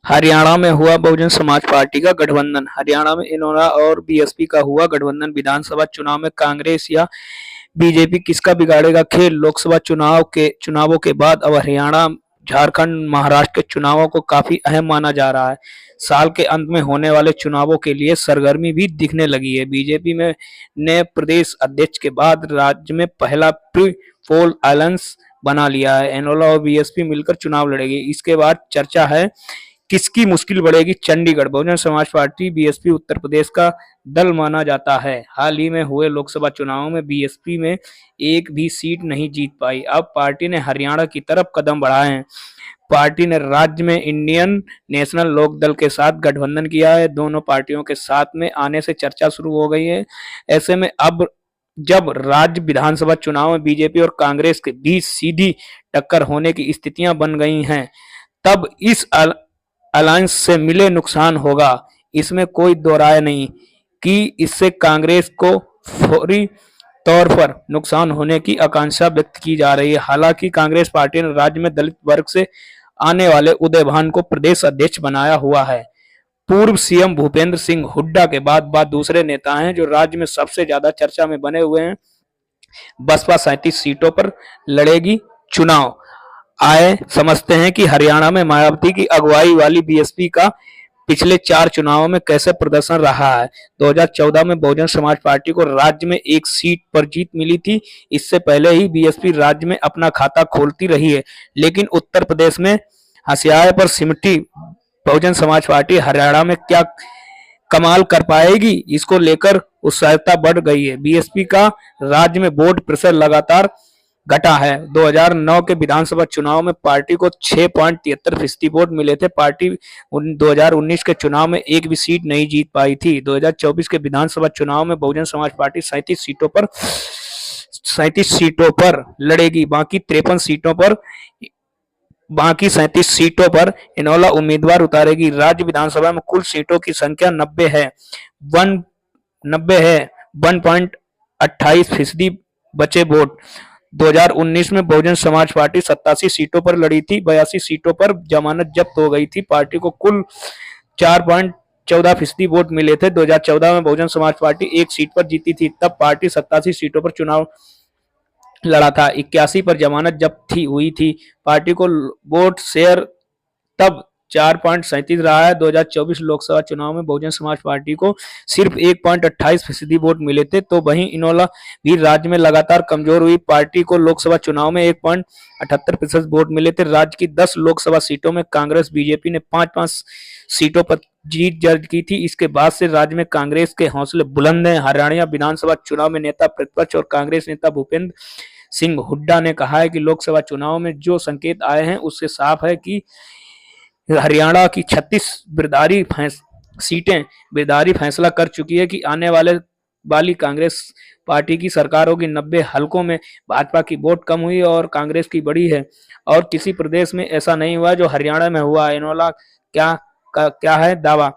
हरियाणा में हुआ बहुजन समाज पार्टी का गठबंधन। हरियाणा में इनेलो और बीएसपी का हुआ गठबंधन। विधानसभा चुनाव में कांग्रेस या बीजेपी किसका बिगाड़ेगा खेल। लोकसभा चुनावों के बाद अब हरियाणा, झारखंड, महाराष्ट्र के चुनावों को काफी अहम माना जा रहा है। साल के अंत में होने वाले चुनावों के लिए सरगर्मी भी दिखने लगी है। बीजेपी में ने प्रदेश अध्यक्ष के बाद राज्य में पहला प्री पोल अलायंस बना लिया है। इनेलो और बीएसपी मिलकर चुनाव लड़ेगी। इसके बाद चर्चा है किसकी मुश्किल बढ़ेगी। चंडीगढ़, बहुजन समाज पार्टी बीएसपी उत्तर प्रदेश का दल माना जाता है। हाल ही में हुए लोकसभा चुनावों में बीएसपी में एक भी सीट नहीं जीत पाई। अब पार्टी ने हरियाणा की तरफ कदम बढ़ाए हैं। पार्टी ने राज्य में इंडियन नेशनल लोक दल के साथ गठबंधन किया है। दोनों पार्टियों के साथ में आने से चर्चा शुरू हो गई है। ऐसे में अब जब राज्य विधानसभा चुनाव में बीजेपी और कांग्रेस के बीच सीधी टक्कर होने की स्थितियां बन गई हैं, तब इस अलायंस से मिले नुकसान होगा, इसमें कोई दो राय नहीं कि इससे कांग्रेस को फौरी तौर पर नुकसान होने की आकांक्षा व्यक्त की जा रही है। हालांकि कांग्रेस पार्टी ने राज्य में दलित वर्ग से आने वाले उदय भान को प्रदेश अध्यक्ष बनाया हुआ है। पूर्व सीएम भूपेंद्र सिंह हुड्डा के बाद दूसरे नेता हैं जो राज्य में सबसे ज्यादा चर्चा में बने हुए हैं। बसपा 37 सीटों पर लड़ेगी चुनाव। आए समझते हैं कि हरियाणा में मायावती की अगुवाई वाली बीएसपी का पिछले 4 चुनावों में कैसे प्रदर्शन रहा है। 2014 में बहुजन समाज पार्टी को राज्य में एक सीट पर जीत मिली थी। इससे पहले ही बीएसपी राज्य में अपना खाता खोलती रही है, लेकिन उत्तर प्रदेश में हसियाए पर सिमटी बहुजन समाज पार्टी हरियाणा में क्या कमाल कर पाएगी, इसको लेकर उत्साहता बढ़ गई है। बीएसपी का राज्य में वोट प्रेशर लगातार घटा है। 2009 के विधानसभा चुनाव में पार्टी को 6.73% वोट मिले थे। पार्टी 2019 के चुनाव में एक भी सीट नहीं जीत पाई थी। 2024 के विधानसभा चुनाव में बहुजन समाज पार्टी 37 सीटों पर लड़ेगी। बाकी 37 सीटों पर इनेलो उम्मीदवार उतारेगी। राज्य विधानसभा में कुल सीटों की संख्या 90 है। 1.28% बचे वोट। 2019 में बहुजन समाज पार्टी 87 सीटों पर लड़ी थी। 82 सीटों पर जमानत जब्त हो गई थी। पार्टी को कुल 4.14% वोट मिले थे। 2014 में बहुजन समाज पार्टी एक सीट पर जीती थी। तब पार्टी 87 सीटों पर चुनाव लड़ा था। 81 पर जमानत जब्त हुई थी। पार्टी को वोट शेयर तब 4.37 रहा है। 2024 लोकसभा चुनाव में बहुजन समाज पार्टी को सिर्फ 1.28% वोट मिले थे। तो वहीं इनेलो भी राज्य में लगातार कमजोर हुई। पार्टी को लोकसभा चुनाव में 1.78% वोट मिले थे। राज्य की 10 लोकसभा सीटों में कांग्रेस बीजेपी ने 5-5 सीटों पर जीत दर्ज की थी। इसके बाद से राज्य में कांग्रेस के हौसले बुलंद हैं। हरियाणा विधानसभा चुनाव में नेता प्रतिपक्ष और कांग्रेस नेता भूपेंद्र सिंह हुड्डा ने कहा है कि लोकसभा चुनाव में जो संकेत आए हैं उससे साफ है कि हरियाणा की 36 सीटें बिरदारी फैसला कर चुकी है कि आने वाली कांग्रेस पार्टी की सरकार होगी। 90 हलकों में भाजपा की वोट कम हुई और कांग्रेस की बढ़ी है, और किसी प्रदेश में ऐसा नहीं हुआ जो हरियाणा में हुआ। इनेलो क्या है दावा,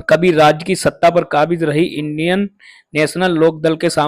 कभी राज्य की सत्ता पर काबिज रही इंडियन नेशनल लोक दल के सामने